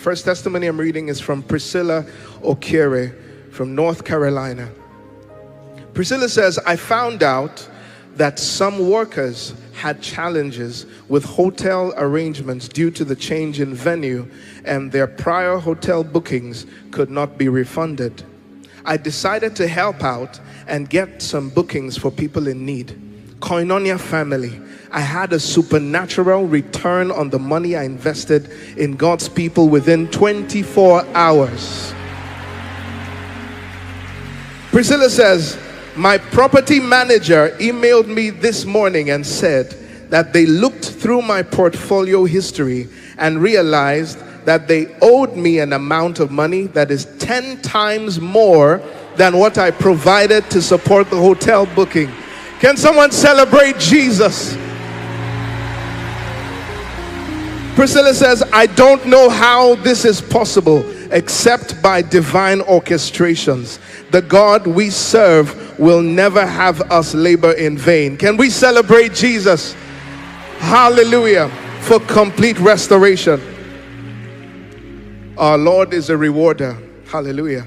First testimony I'm reading is from Priscilla Okere from North Carolina. Priscilla says, I found out that some workers had challenges with hotel arrangements due to the change in venue, and their prior hotel bookings could not be refunded. I decided to help out and get some bookings for people in need. Koinonia family, I had a supernatural return on the money I invested in God's people within 24 hours. Priscilla says, my property manager emailed me this morning and said that they looked through my portfolio history and realized that they owed me an amount of money that is 10 times more than what I provided to support the hotel booking. Can someone celebrate Jesus? Priscilla says, I don't know how this is possible except by divine orchestrations. The God we serve will never have us labor in vain. Can we celebrate Jesus? Hallelujah. For complete restoration. Our Lord is a rewarder. Hallelujah.